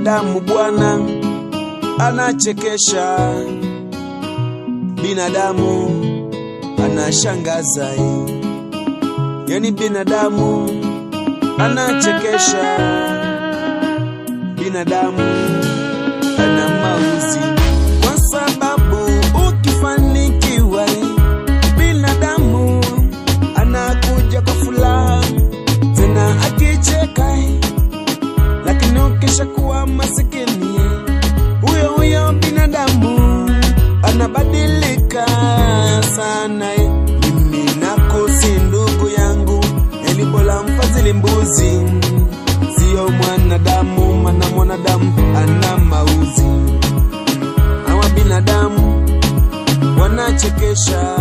binadamu bwana anachekesha, binadamu anashangaza, yani binadamu anachekesha, binadamu ana mauzi. Kwa sababu ukifanikiwa binadamu anakuja kwa furaha tena akicheka, lakini ukishakuwa masikini huyo binadamu anabadilika sana. Mimi nakusi ndugu yangu, elibola mfadhili mbuzi, sio mwanadamu, maana mwanadamu ana mauzi. Hawa binadamu wanachekesha,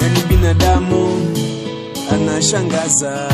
yani binadamu anashangaza.